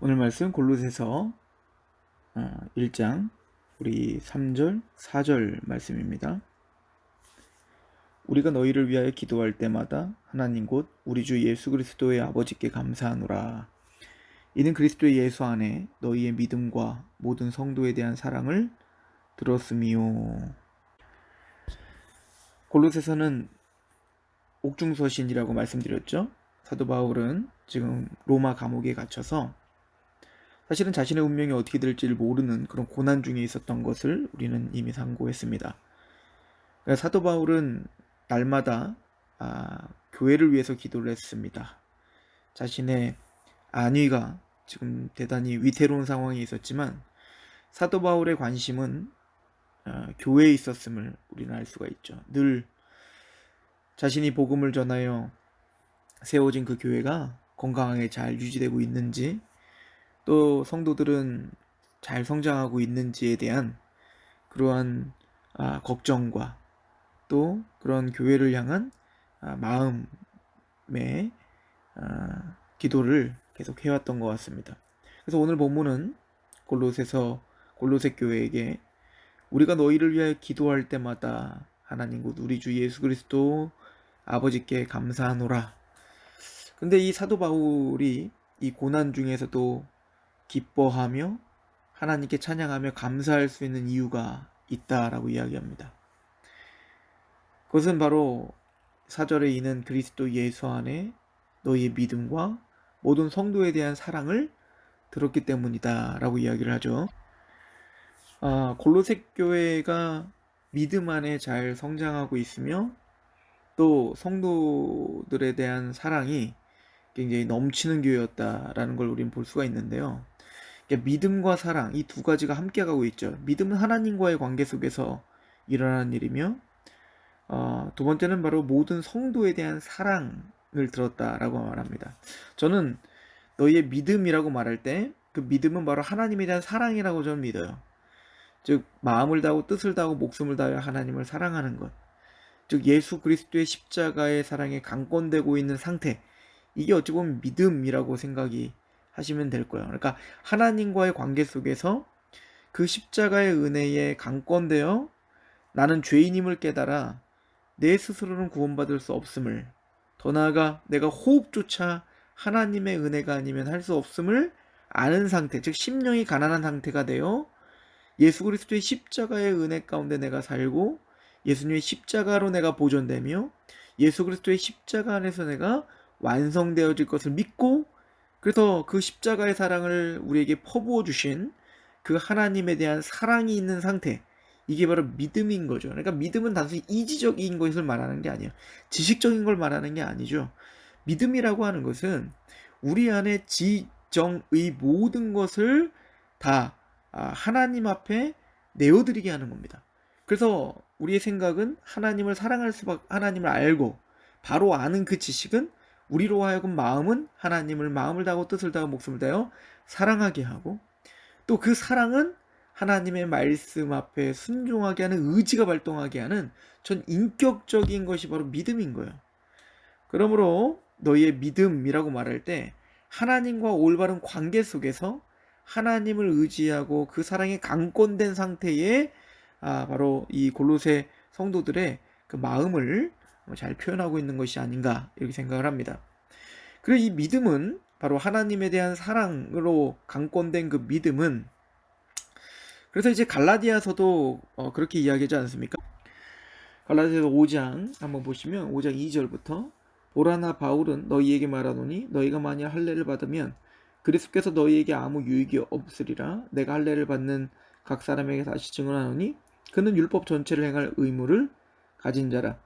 오늘 말씀 골로새서 1장 우리 3절 4절 말씀입니다. 우리가 너희를 위하여 기도할 때마다 하나님 곧 우리 주 예수 그리스도의 아버지께 감사하노라. 이는 그리스도 예수 안에 너희의 믿음과 모든 성도에 대한 사랑을 들었음이요. 골로새서는 옥중서신이라고 말씀드렸죠. 사도 바울은 지금 로마 감옥에 갇혀서 사실은 자신의 운명이 어떻게 될지를 모르는 그런 고난 중에 있었던 것을 우리는 이미 상고했습니다. 그러니까 사도 바울은 날마다 교회를 위해서 기도를 했습니다. 자신의 안위가 지금 대단히 위태로운 상황이 있었지만 사도 바울의 관심은 교회에 있었음을 우리는 알 수가 있죠. 늘 자신이 복음을 전하여 세워진 그 교회가 건강하게 잘 유지되고 있는지, 또 성도들은 잘 성장하고 있는지에 대한 그러한 걱정과 또 그런 교회를 향한 마음의 기도를 계속 해왔던 것 같습니다. 그래서 오늘 본문은 골로새 교회에게 우리가 너희를 위하여 기도할 때마다 하나님 곧 우리 주 예수 그리스도 아버지께 감사하노라. 근데 이 사도 바울이 이 고난 중에서도 기뻐하며 하나님께 찬양하며 감사할 수 있는 이유가 있다라고 이야기합니다. 그것은 바로 4절에 있는 그리스도 예수 안에 너희의 믿음과 모든 성도에 대한 사랑을 들었기 때문이다 라고 이야기를 하죠. 골로새 교회가 믿음 안에 잘 성장하고 있으며 또 성도들에 대한 사랑이 굉장히 넘치는 교회였다라는 걸 우리는 볼 수가 있는데요. 그러니까 믿음과 사랑, 이 두 가지가 함께 가고 있죠. 믿음은 하나님과의 관계 속에서 일어나는 일이며, 두 번째는 바로 모든 성도에 대한 사랑을 들었다라고 말합니다. 저는 너희의 믿음이라고 말할 때 그 믿음은 바로 하나님에 대한 사랑이라고 저는 믿어요. 즉 마음을 다하고 뜻을 다하고 목숨을 다하여 하나님을 사랑하는 것, 즉 예수 그리스도의 십자가의 사랑에 강권되고 있는 상태, 이게 어찌 보면 믿음이라고 생각이 하시면 될 거예요. 그러니까 하나님과의 관계 속에서 그 십자가의 은혜에 강권되어 나는 죄인임을 깨달아 내 스스로는 구원받을 수 없음을, 더 나아가 내가 호흡조차 하나님의 은혜가 아니면 할 수 없음을 아는 상태, 즉 심령이 가난한 상태가 되어 예수 그리스도의 십자가의 은혜 가운데 내가 살고 예수님의 십자가로 내가 보존되며 예수 그리스도의 십자가 안에서 내가 완성되어질 것을 믿고, 그래서 그 십자가의 사랑을 우리에게 퍼부어 주신 그 하나님에 대한 사랑이 있는 상태, 이게 바로 믿음인 거죠. 그러니까 믿음은 단순히 이지적인 것을 말하는 게 아니에요. 지식적인 걸 말하는 게 아니죠. 믿음이라고 하는 것은 우리 안에 지정의 모든 것을 다 하나님 앞에 내어드리게 하는 겁니다. 그래서 우리의 생각은 하나님을 사랑할 수밖에, 하나님을 알고 바로 아는 그 지식은 우리로 하여금 하나님을 마음을 다하고 뜻을 다하고 목숨을 다하여 사랑하게 하고, 또 그 사랑은 하나님의 말씀 앞에 순종하게 하는 의지가 발동하게 하는 전 인격적인 것이 바로 믿음인 거예요. 그러므로 너희의 믿음이라고 말할 때 하나님과 올바른 관계 속에서 하나님을 의지하고 그 사랑에 강권된 상태에 바로 이 골로새 성도들의 그 마음을 잘 표현하고 있는 것이 아닌가 이렇게 생각을 합니다. 그리고 이 믿음은 바로 하나님에 대한 사랑으로 강권된 그 믿음은, 그래서 이제 갈라디아서도 그렇게 이야기하지 않습니까? 갈라디아서 5장 한번 보시면 5장 2절부터 보라 나 바울은 너희에게 말하노니 너희가 만일 할례를 받으면 그리스도께서 너희에게 아무 유익이 없으리라. 내가 할례를 받는 각 사람에게 다시 증언하노니 그는 율법 전체를 행할 의무를 가진 자라.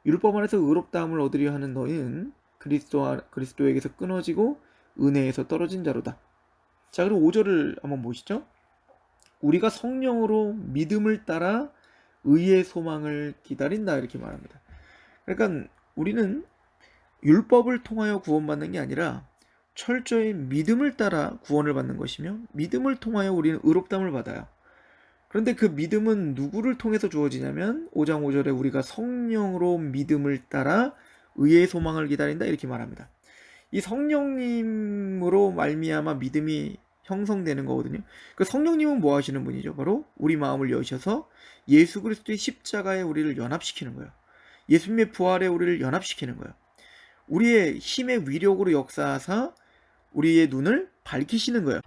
율법 안에서 의롭다함을 얻으려 하는 너희는 그리스도에게서 끊어지고 은혜에서 떨어진 자로다. 자, 그리고 5절을 한번 보시죠. 우리가 성령으로 믿음을 따라 의의 소망을 기다린다 이렇게 말합니다. 그러니까 우리는 율법을 통하여 구원받는 게 아니라 철저히 믿음을 따라 구원을 받는 것이며, 믿음을 통하여 우리는 의롭다함을 받아요. 그런데 그 믿음은 누구를 통해서 주어지냐면 5장 5절에 우리가 성령으로 믿음을 따라 의의 소망을 기다린다 이렇게 말합니다. 이 성령님으로 말미암아 믿음이 형성되는 거거든요. 그 성령님은 뭐 하시는 분이죠? 바로 우리 마음을 여셔서 예수 그리스도의 십자가에 우리를 연합시키는 거예요. 예수님의 부활에 우리를 연합시키는 거예요. 우리의 힘의 위력으로 역사하사 우리의 눈을 밝히시는 거예요.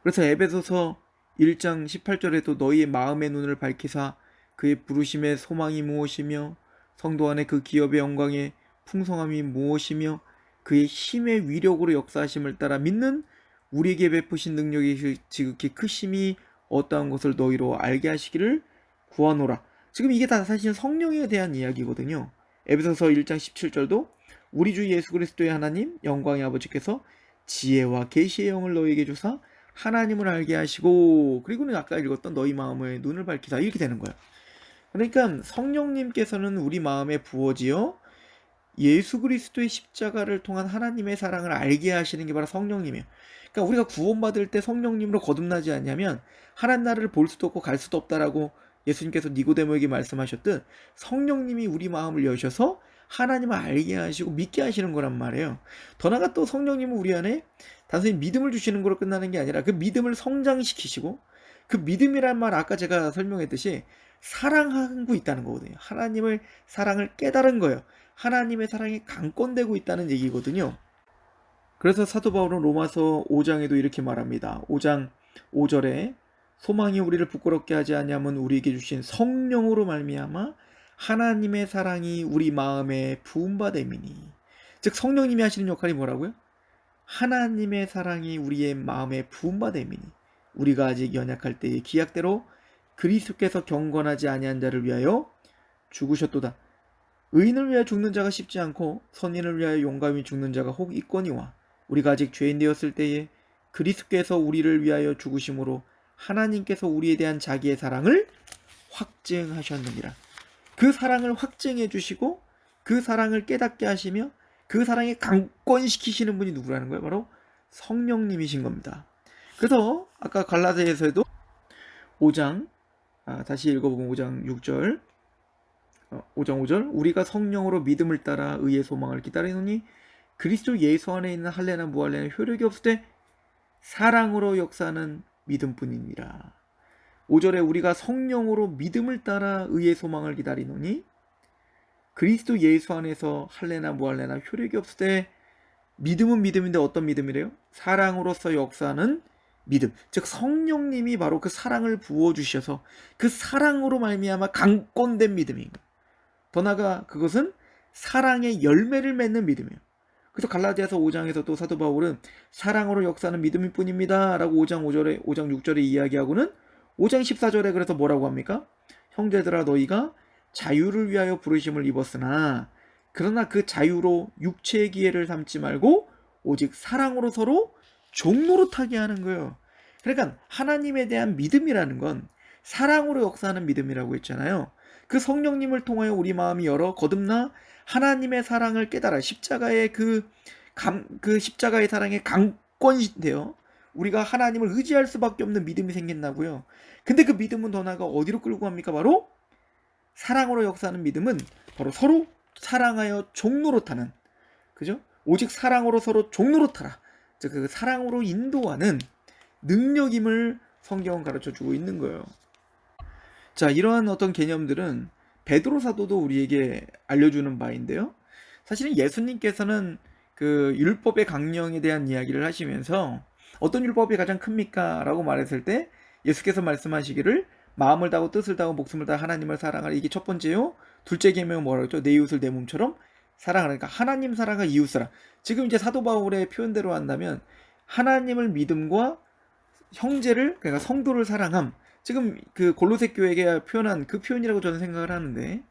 그래서 에베소서 1장 18절에도 너희의 마음의 눈을 밝히사 그의 부르심의 소망이 무엇이며 성도 안에 그 기업의 영광의 풍성함이 무엇이며 그의 힘의 위력으로 역사하심을 따라 믿는 우리에게 베푸신 능력이 지극히 크심이 어떠한 것을 너희로 알게 하시기를 구하노라. 지금 이게 다 사실 성령에 대한 이야기거든요. 에베소서 1장 17절도 우리 주 예수 그리스도의 하나님 영광의 아버지께서 지혜와 계시의 영을 너희에게 주사 하나님을 알게 하시고 그리고는 아까 읽었던 너희 마음의 눈을 밝히사 이렇게 되는 거예요. 그러니까 성령님께서는 우리 마음에 부어지어 예수 그리스도의 십자가를 통한 하나님의 사랑을 알게 하시는 게 바로 성령님이에요. 그러니까 우리가 구원받을 때 성령님으로 거듭나지 않냐면 하나님 나라를 볼 수도 없고 갈 수도 없다라고 예수님께서 니고데모에게 말씀하셨듯 성령님이 우리 마음을 여셔서 하나님을 알게 하시고 믿게 하시는 거란 말이에요. 더 나아가 또 성령님은 우리 안에 단순히 믿음을 주시는 거로 끝나는 게 아니라 그 믿음을 성장시키시고 그 믿음이란 말 아까 제가 설명했듯이 사랑하고 있다는 거거든요. 하나님의 사랑을 깨달은 거예요. 하나님의 사랑에 강권되고 있다는 얘기거든요. 그래서 사도 바울은 로마서 5장에도 이렇게 말합니다. 5장 5절에 소망이 우리를 부끄럽게 하지 아니하면 우리에게 주신 성령으로 말미암아 하나님의 사랑이 우리 마음에 부음받음이니. 즉 성령님이 하시는 역할이 뭐라고요? 하나님의 사랑이 우리의 마음에 부음받음이니. 우리가 아직 연약할 때의 기약대로 그리스도께서 경건하지 아니한 자를 위하여 죽으셨도다. 의인을 위하여 죽는 자가 쉽지 않고 선인을 위하여 용감히 죽는 자가 혹 있거니와 우리가 아직 죄인 되었을 때에 그리스도께서 우리를 위하여 죽으심으로 하나님께서 우리에 대한 자기의 사랑을 확증하셨느니라. 그 사랑을 확증해 주시고 그 사랑을 깨닫게 하시며 그 사랑에 강권시키시는 분이 누구라는 거예요? 바로 성령님이신 겁니다. 그래서 아까 갈라디아서에도 5장 다시 읽어보면 5장 6절 5장 5절 우리가 성령으로 믿음을 따라 의의 소망을 기다리노니 그리스도 예수 안에 있는 할례나 무할례는 효력이 없을 때 사랑으로 역사하는 믿음뿐이니라. 5절에 우리가 성령으로 믿음을 따라 의의 소망을 기다리노니 그리스도 예수 안에서 할례나 무할례나 효력이 없을 때 믿음은 믿음인데 어떤 믿음이래요? 사랑으로서 역사하는 믿음. 즉 성령님이 바로 그 사랑을 부어주셔서 그 사랑으로 말미암아 강권된 믿음인 거예요. 더 나아가 그것은 사랑의 열매를 맺는 믿음이에요. 그래서 갈라디아서 5장에서 또 사도 바울은 사랑으로 역사하는 믿음일 뿐입니다 라고 5장 6절에 이야기하고는 5장 14절에 그래서 뭐라고 합니까? 형제들아 너희가 자유를 위하여 부르심을 입었으나 그러나 그 자유로 육체의 기회를 삼지 말고 오직 사랑으로 서로 종노릇하게 하는 거예요. 그러니까 하나님에 대한 믿음이라는 건 사랑으로 역사하는 믿음이라고 했잖아요. 그 성령님을 통하여 우리 마음이 열어 거듭나 하나님의 사랑을 깨달아 십자가의 그 십자가의 사랑의 강권인데요. 우리가 하나님을 의지할 수밖에 없는 믿음이 생긴다고요. 근데 그 믿음은 더 나아가 어디로 끌고 갑니까? 바로 사랑으로 역사하는 믿음은 바로 서로 사랑하여 종노릇하는, 그죠? 오직 사랑으로 서로 종노릇하라. 즉 그 사랑으로 인도하는 능력임을 성경은 가르쳐주고 있는 거예요. 자, 이러한 어떤 개념들은 베드로 사도도 우리에게 알려주는 바인데요. 사실은 예수님께서는 그 율법의 강령에 대한 이야기를 하시면서 어떤 율법이 가장 큽니까? 라고 말했을 때 예수께서 말씀하시기를 마음을 다하고 뜻을 다하고 목숨을 다하고 하나님을 사랑하라. 이게 첫 번째요. 둘째 계명은 뭐라고 했죠? 내 이웃을 내 몸처럼 사랑하라. 그러니까 하나님 사랑과 이웃 사랑. 지금 이제 사도 바울의 표현대로 한다면 하나님을 믿음과 형제를, 그러니까 성도를 사랑함. 지금 그 골로새 교회에게 표현한 그 표현이라고 저는 생각을 하는데,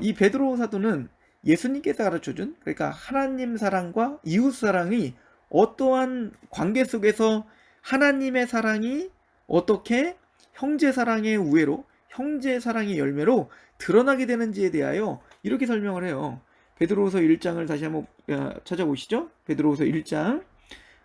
이 베드로 사도는 예수님께서 가르쳐준, 그러니까 하나님 사랑과 이웃 사랑이 어떠한 관계 속에서 하나님의 사랑이 어떻게 형제 사랑의 우애로, 형제 사랑의 열매로 드러나게 되는지에 대하여 이렇게 설명을 해요. 베드로후서 1장을 다시 한번 찾아보시죠. 베드로후서 1장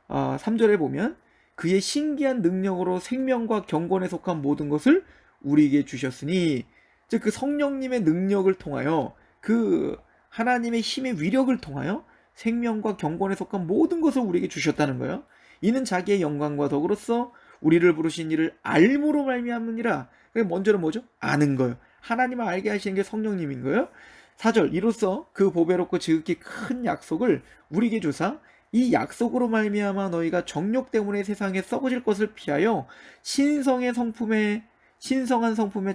3절에 보면 그의 신기한 능력으로 생명과 경건에 속한 모든 것을 우리에게 주셨으니, 즉 그 성령님의 능력을 통하여 그 하나님의 힘의 위력을 통하여 생명과 경건에 속한 모든 것을 우리에게 주셨다는 거예요. 이는 자기의 영광과 덕으로서 우리를 부르신 이를 알므로 말미암느니라. 먼저는 뭐죠? 아는 거예요. 하나님을 알게 하시는 게 성령님인 거예요. 4절 이로써 그 보배롭고 지극히 큰 약속을 우리에게 주사 이 약속으로 말미암아 너희가 정욕 때문에 세상에 썩어질 것을 피하여 신성한 성품에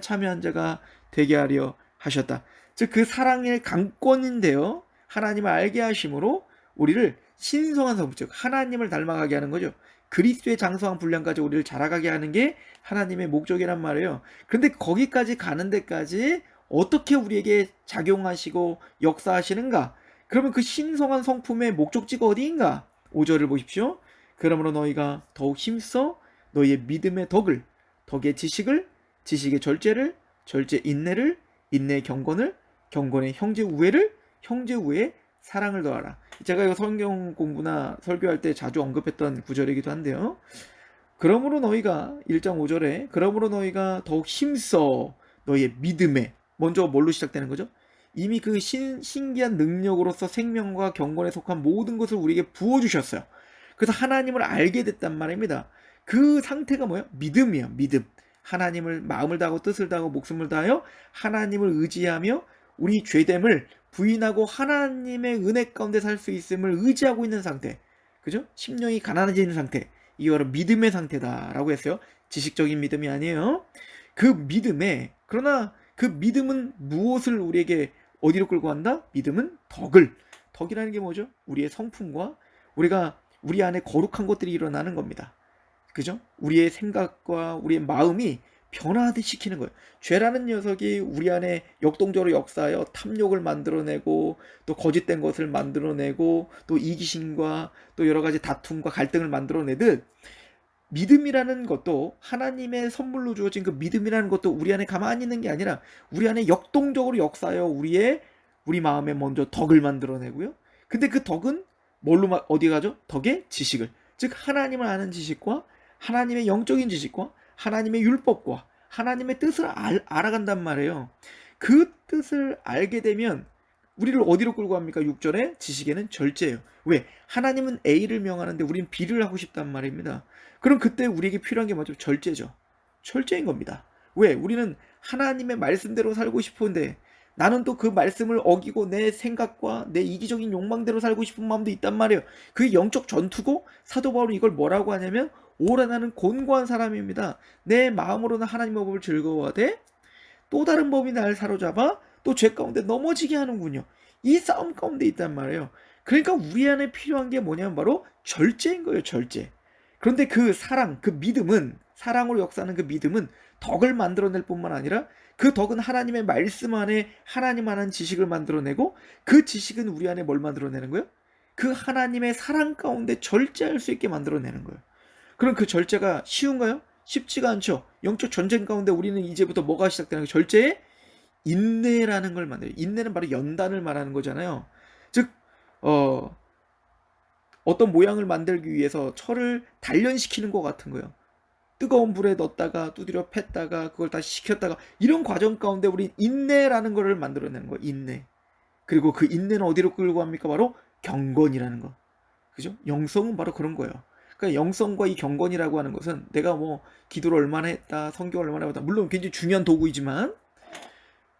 참여한 자가 되게 하려 하셨다. 즉 그 사랑의 강권인데요. 하나님을 알게 하심으로 우리를 신성한 성품, 즉 하나님을 닮아가게 하는 거죠. 그리스도의 장성한 분량까지 우리를 자라가게 하는 게 하나님의 목적이란 말이에요. 그런데 거기까지 가는 데까지 어떻게 우리에게 작용하시고 역사하시는가? 그러면 그 신성한 성품의 목적지가 어디인가? 5절을 보십시오. 그러므로 너희가 더욱 힘써 너희의 믿음의 덕을, 덕의 지식을, 지식의 절제를, 절제 인내를, 인내의 경건을, 경건의 형제 우애를, 형제 우애의 사랑을 더하라. 제가 이거 성경 공부나 설교할 때 자주 언급했던 구절이기도 한데요. 그러므로 너희가 1장 5절에 그러므로 너희가 더욱 힘써 너희의 믿음에, 먼저 뭘로 시작되는 거죠? 이미 그 신기한 능력으로서 생명과 경건에 속한 모든 것을 우리에게 부어주셨어요. 그래서 하나님을 알게 됐단 말입니다. 그 상태가 뭐예요? 믿음이에요. 믿음. 하나님을 마음을 다하고 뜻을 다하고 목숨을 다하여 하나님을 의지하며 우리 죄됨을 부인하고 하나님의 은혜 가운데 살 수 있음을 의지하고 있는 상태. 그죠? 심령이 가난해지는 상태. 이게 바로 믿음의 상태다라고 했어요. 지식적인 믿음이 아니에요. 그 믿음에, 그러나 그 믿음은 무엇을 우리에게 어디로 끌고 간다? 믿음은 덕이라는 게 뭐죠? 우리의 성품과 우리가 우리 안에 거룩한 것들이 일어나는 겁니다. 그죠? 우리의 생각과 우리의 마음이 변화하듯 시키는 거예요. 죄라는 녀석이 우리 안에 역동적으로 역사하여 탐욕을 만들어내고 또 거짓된 것을 만들어내고 또 이기심과 또 여러 가지 다툼과 갈등을 만들어내듯 믿음이라는 것도 하나님의 선물로 주어진 그 믿음이라는 것도 우리 안에 가만히 있는 게 아니라 우리 안에 역동적으로 역사하여 우리 마음에 먼저 덕을 만들어내고요. 근데 그 덕은 뭘로 어디 가죠? 덕의 지식을, 즉 하나님을 아는 지식과 하나님의 영적인 지식과 하나님의 율법과 하나님의 뜻을 알아간단 말이에요. 그 뜻을 알게 되면 우리를 어디로 끌고 갑니까? 6절에 지식에는 절제예요. 왜? 하나님은 A를 명하는데 우리는 B를 하고 싶단 말입니다. 그럼 그때 우리에게 필요한 게 뭐죠? 절제죠. 절제인 겁니다. 왜? 우리는 하나님의 말씀대로 살고 싶은데 나는 또 그 말씀을 어기고 내 생각과 내 이기적인 욕망대로 살고 싶은 마음도 있단 말이에요. 그게 영적 전투고 사도 바울은 이걸 뭐라고 하냐면 오라 나는 곤고한 사람입니다. 내 마음으로는 하나님의 법을 즐거워하되 또 다른 법이 나를 사로잡아 또 죄 가운데 넘어지게 하는군요. 이 싸움 가운데 있단 말이에요. 그러니까 우리 안에 필요한 게 뭐냐면 바로 절제인 거예요. 절제. 그런데 그 사랑, 그 믿음은, 사랑으로 역사하는 그 믿음은 덕을 만들어낼 뿐만 아니라 그 덕은 하나님의 말씀 안에 하나님 안한 지식을 만들어내고 그 지식은 우리 안에 뭘 만들어내는 거예요? 그 하나님의 사랑 가운데 절제할 수 있게 만들어내는 거예요. 그럼 그 절제가 쉬운가요? 쉽지가 않죠. 영적 전쟁 가운데 우리는 이제부터 뭐가 시작되는 거예요? 절제의 인내라는 걸 만들어요. 인내는 바로 연단을 말하는 거잖아요. 즉 어떤 모양을 만들기 위해서 철을 단련시키는 것 같은 거예요. 뜨거운 불에 넣었다가 두드려 팼다가 그걸 다시 식혔다가 이런 과정 가운데 우리 인내라는 거를 만들어내는 거예요. 인내. 그리고 그 인내는 어디로 끌고 갑니까? 바로 경건이라는 거. 그죠? 영성은 바로 그런 거예요. 그러니까 영성과 이 경건이라고 하는 것은 내가 뭐 기도를 얼마나 했다, 성경을 얼마나 했다, 물론 굉장히 중요한 도구이지만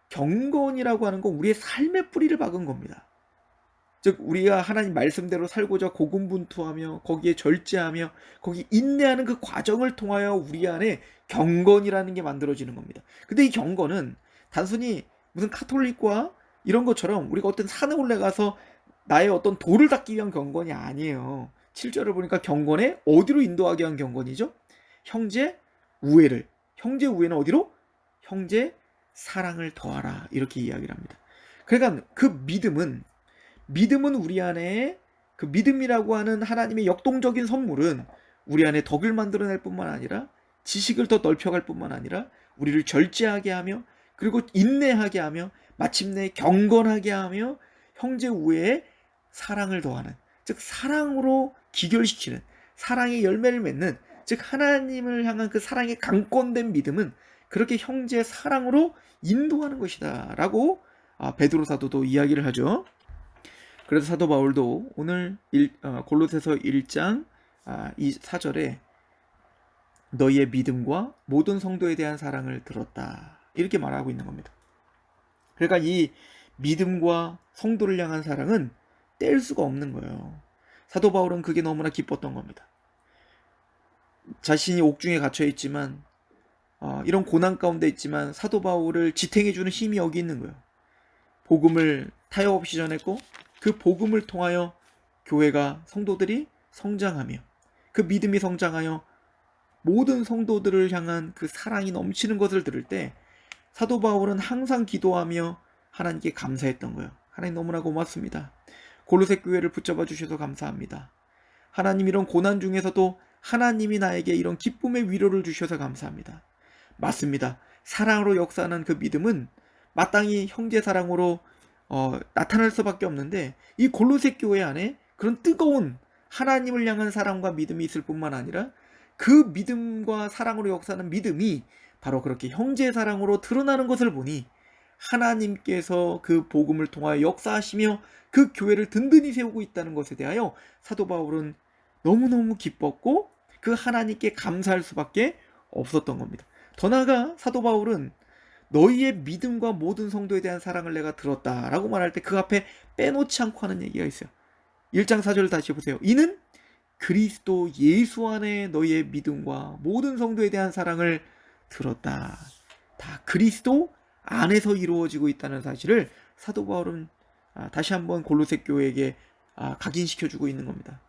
경건이라고 하는 건 우리의 삶의 뿌리를 박은 겁니다. 즉 우리가 하나님 말씀대로 살고자 고군분투하며 거기에 절제하며 거기 인내하는 그 과정을 통하여 우리 안에 경건이라는 게 만들어지는 겁니다. 근데 이 경건은 단순히 무슨 카톨릭과 이런 것처럼 우리가 어떤 산에 올라가서 나의 어떤 도를 닦기 위한 경건이 아니에요. 7절을 보니까 경건에 어디로 인도하게 한 경건이죠? 형제 우애를. 형제 우애는 어디로? 형제 사랑을 더하라. 이렇게 이야기를 합니다. 그러니까 그 믿음은 우리 안에 그 믿음이라고 하는 하나님의 역동적인 선물은 우리 안에 덕을 만들어낼 뿐만 아니라 지식을 더 넓혀갈 뿐만 아니라 우리를 절제하게 하며 그리고 인내하게 하며 마침내 경건하게 하며 형제 우애에 사랑을 더하는, 즉 사랑으로 기결시키는, 사랑의 열매를 맺는, 즉 하나님을 향한 그 사랑의 강권된 믿음은 그렇게 형제의 사랑으로 인도하는 것이다 라고 베드로 사도도 이야기를 하죠. 그래서 사도 바울도 오늘 골로새서 1장 이 4절에 너희의 믿음과 모든 성도에 대한 사랑을 들었다, 이렇게 말하고 있는 겁니다. 그러니까 이 믿음과 성도를 향한 사랑은 뗄 수가 없는 거예요. 사도 바울은 그게 너무나 기뻤던 겁니다. 자신이 옥중에 갇혀 있지만 이런 고난 가운데 있지만 사도 바울을 지탱해주는 힘이 여기 있는 거예요. 복음을 타협 없이 전했고 그 복음을 통하여 교회가, 성도들이 성장하며 그 믿음이 성장하여 모든 성도들을 향한 그 사랑이 넘치는 것을 들을 때 사도 바울은 항상 기도하며 하나님께 감사했던 거예요. 하나님 너무나 고맙습니다. 골로새 교회를 붙잡아 주셔서 감사합니다. 하나님, 이런 고난 중에서도 하나님이 나에게 이런 기쁨의 위로를 주셔서 감사합니다. 맞습니다. 사랑으로 역사하는 그 믿음은 마땅히 형제 사랑으로 나타날 수밖에 없는데, 이 골로새 교회 안에 그런 뜨거운 하나님을 향한 사랑과 믿음이 있을 뿐만 아니라 그 믿음과 사랑으로 역사하는 믿음이 바로 그렇게 형제 사랑으로 드러나는 것을 보니 하나님께서 그 복음을 통하여 역사하시며 그 교회를 든든히 세우고 있다는 것에 대하여 사도 바울은 너무너무 기뻤고 그 하나님께 감사할 수밖에 없었던 겁니다. 더 나아가 사도 바울은 너희의 믿음과 모든 성도에 대한 사랑을 내가 들었다라고 말할 때 그 앞에 빼놓지 않고 하는 얘기가 있어요. 1장 4절을 다시 보세요. 이는 그리스도 예수 안에 너희의 믿음과 모든 성도에 대한 사랑을 들었다. 다 그리스도 안에서 이루어지고 있다는 사실을 사도 바울은 다시 한번 골로새 교회에게 각인시켜주고 있는 겁니다.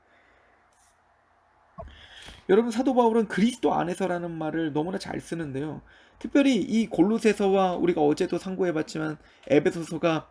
여러분, 사도 바울은 그리스도 안에서라는 말을 너무나 잘 쓰는데요. 특별히 이 골로새서와 우리가 어제도 상고해봤지만 에베소서가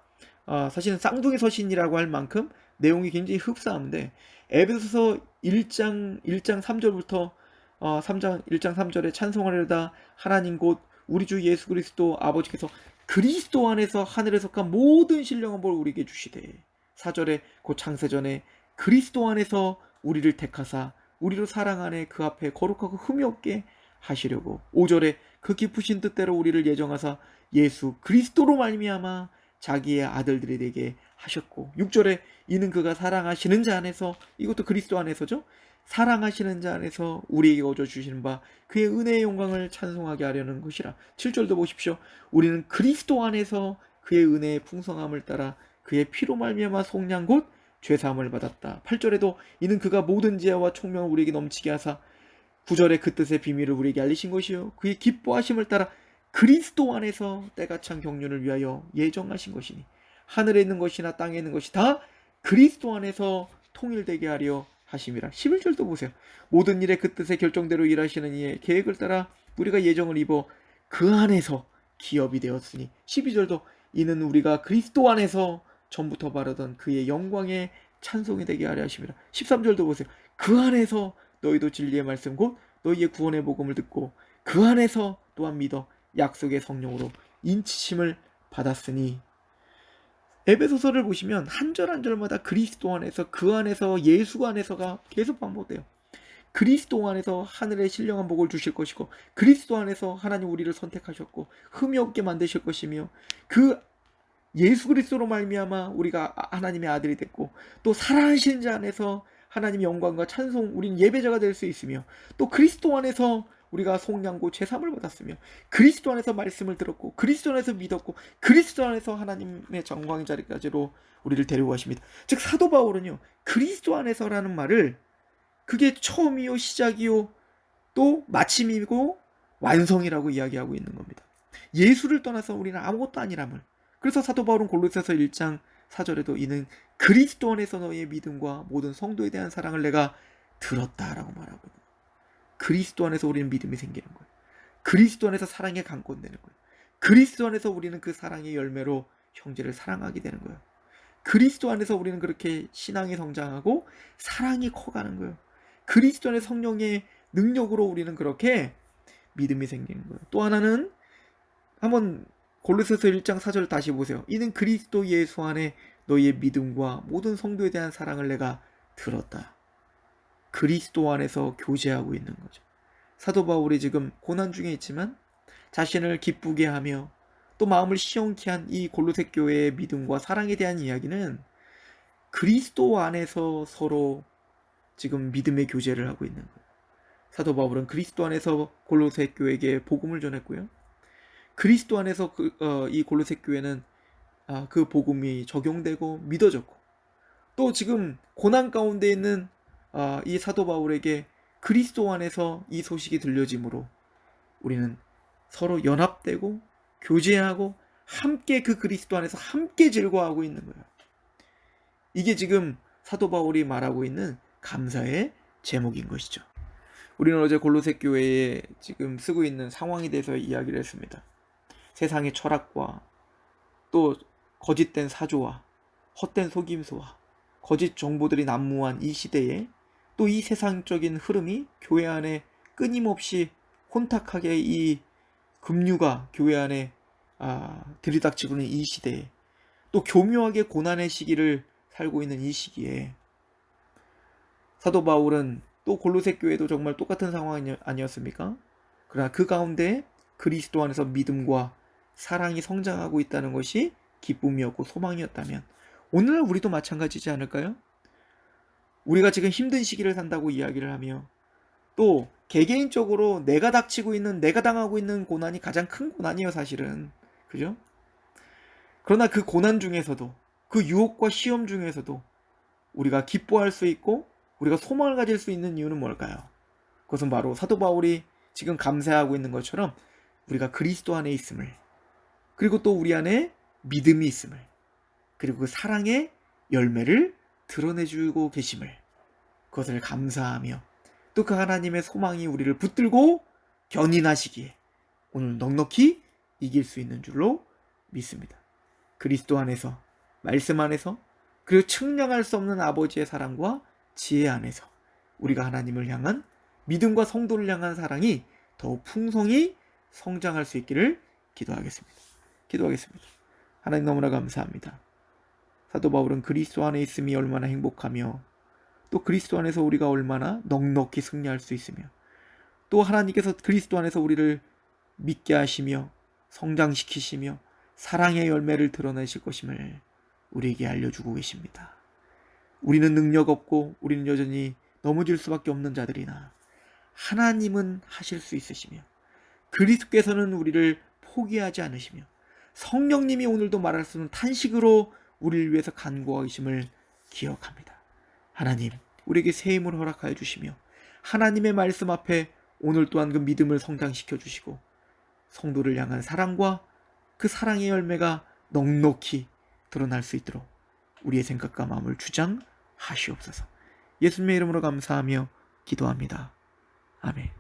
사실은 쌍둥이 서신이라고 할 만큼 내용이 굉장히 흡사한데, 에베소서 1장 3절부터 1장 3절에 찬송하려다 하나님 곧 우리 주 예수 그리스도 아버지께서 그리스도 안에서 하늘에 속한 모든 신령한 볼 우리에게 주시되, 4절에 곧 창세전에 그리스도 안에서 우리를 택하사 우리로 사랑 안에 그 앞에 거룩하고 흠이 없게 하시려고, 5절에 그 기쁘신 뜻대로 우리를 예정하사 예수 그리스도로 말미암아 자기의 아들들이 되게 하셨고, 6절에 이는 그가 사랑하시는 자 안에서, 이것도 그리스도 안에서죠, 사랑하시는 자 안에서 우리에게 얻어 주시는 바 그의 은혜의 영광을 찬송하게 하려는 것이라. 7절도 보십시오. 우리는 그리스도 안에서 그의 은혜의 풍성함을 따라 그의 피로 말미암아 속량 곧 죄사함을 받았다. 8절에도 이는 그가 모든 지혜와 총명을 우리에게 넘치게 하사, 9절에 그 뜻의 비밀을 우리에게 알리신 것이요 그의 기뻐하심을 따라 그리스도 안에서 때가 찬 경륜을 위하여 예정하신 것이니, 하늘에 있는 것이나 땅에 있는 것이 다 그리스도 안에서 통일되게 하려 하심이라. 11절도 보세요. 모든 일에 그 뜻의 결정대로 일하시는 이의 계획을 따라 우리가 예정을 입어 그 안에서 기업이 되었으니, 12절도 이는 우리가 그리스도 안에서 전부터 바라던 그의 영광의 찬송이 되게 하려 하심이라. 13절도 보세요. 그 안에서 너희도 진리의 말씀 곧 너희의 구원의 복음을 듣고 그 안에서 또한 믿어 약속의 성령으로 인치심을 받았으니. 에베소서를 보시면 한 절 한 절마다 그리스도 안에서, 그 안에서, 예수 안에서가 계속 반복돼요. 그리스도 안에서 하늘의 신령한 복을 주실 것이고, 그리스도 안에서 하나님 우리를 선택하셨고 흠이 없게 만드실 것이며, 그 예수 그리스도로 말미암아 우리가 하나님의 아들이 됐고, 또 사랑하시는 자 안에서 하나님의 영광과 찬송, 우린 예배자가 될 수 있으며, 또 그리스도 안에서 우리가 속량고 죄사함을 받았으며, 그리스도 안에서 말씀을 들었고, 그리스도 안에서 믿었고, 그리스도 안에서 하나님의 영광의 자리까지로 우리를 데려가십니다. 즉 사도 바울은요, 그리스도 안에서라는 말을 그게 처음이요 시작이요 또 마침이고 완성이라고 이야기하고 있는 겁니다. 예수를 떠나서 우리는 아무것도 아니람을. 그래서 사도 바울은 골로새서 1장 4절에도 이는 그리스도 안에서 너희의 믿음과 모든 성도에 대한 사랑을 내가 들었다라고 말하고 있는 거예요. 그리스도 안에서 우리는 믿음이 생기는 거예요. 그리스도 안에서 사랑에 강권되는 거예요. 그리스도 안에서 우리는 그 사랑의 열매로 형제를 사랑하게 되는 거예요. 그리스도 안에서 우리는 그렇게 신앙이 성장하고 사랑이 커가는 거예요. 그리스도 안의 성령의 능력으로 우리는 그렇게 믿음이 생기는 거예요. 또 하나는 한번 골로새서 1장 4절 다시 보세요. 이는 그리스도 예수 안에 너희의 믿음과 모든 성도에 대한 사랑을 내가 들었다. 그리스도 안에서 교제하고 있는 거죠. 사도 바울이 지금 고난 중에 있지만 자신을 기쁘게 하며 또 마음을 시원케 한 이 골로새 교회의 믿음과 사랑에 대한 이야기는 그리스도 안에서 서로 지금 믿음의 교제를 하고 있는 거예요. 사도 바울은 그리스도 안에서 골로새 교회에게 복음을 전했고요. 그리스도 안에서 이 골로새 교회는 그 복음이 적용되고 믿어졌고, 또 지금 고난 가운데 있는 이 사도 바울에게 그리스도 안에서 이 소식이 들려짐으로 우리는 서로 연합되고 교제하고 함께 그 그리스도 안에서 함께 즐거워하고 있는 거예요. 이게 지금 사도 바울이 말하고 있는 감사의 제목인 것이죠. 우리는 어제 골로새 교회에 지금 쓰고 있는 상황에 대해서 이야기를 했습니다. 세상의 철학과 또 거짓된 사조와 헛된 속임수와 거짓 정보들이 난무한 이 시대에 또 이 세상적인 흐름이 교회 안에 끊임없이 혼탁하게 이 급류가 교회 안에 들이닥치고 있는 이 시대에, 또 교묘하게 고난의 시기를 살고 있는 이 시기에 사도 바울은 또 골로새 교회도 정말 똑같은 상황이 아니었습니까? 그러나 그 가운데 그리스도 안에서 믿음과 사랑이 성장하고 있다는 것이 기쁨이었고 소망이었다면 오늘날 우리도 마찬가지지 않을까요? 우리가 지금 힘든 시기를 산다고 이야기를 하며 또 개개인적으로 내가 당하고 있는 고난이 가장 큰 고난이에요, 사실은. 그죠? 그러나 그 고난 중에서도, 그 유혹과 시험 중에서도 우리가 기뻐할 수 있고 우리가 소망을 가질 수 있는 이유는 뭘까요? 그것은 바로 사도 바울이 지금 감사하고 있는 것처럼 우리가 그리스도 안에 있음을, 그리고 또 우리 안에 믿음이 있음을, 그리고 그 사랑의 열매를 드러내주고 계심을, 그것을 감사하며 또 그 하나님의 소망이 우리를 붙들고 견인하시기에 오늘 넉넉히 이길 수 있는 줄로 믿습니다. 그리스도 안에서, 말씀 안에서, 그리고 측량할 수 없는 아버지의 사랑과 지혜 안에서 우리가 하나님을 향한 믿음과 성도를 향한 사랑이 더욱 풍성히 성장할 수 있기를 기도하겠습니다. 하나님 너무나 감사합니다. 사도 바울은 그리스도 안에 있음이 얼마나 행복하며 또 그리스도 안에서 우리가 얼마나 넉넉히 승리할 수 있으며 또 하나님께서 그리스도 안에서 우리를 믿게 하시며 성장시키시며 사랑의 열매를 드러내실 것임을 우리에게 알려주고 계십니다. 우리는 능력 없고 우리는 여전히 넘어질 수밖에 없는 자들이나 하나님은 하실 수 있으시며 그리스도께서는 우리를 포기하지 않으시며 성령님이 오늘도 말할 수 없는 탄식으로 우리를 위해서 간구하고 계심을 기억합니다. 하나님, 우리에게 새 힘을 허락하여 주시며 하나님의 말씀 앞에 오늘 또한 그 믿음을 성장시켜 주시고 성도를 향한 사랑과 그 사랑의 열매가 넉넉히 드러날 수 있도록 우리의 생각과 마음을 주장하시옵소서. 예수님의 이름으로 감사하며 기도합니다. 아멘.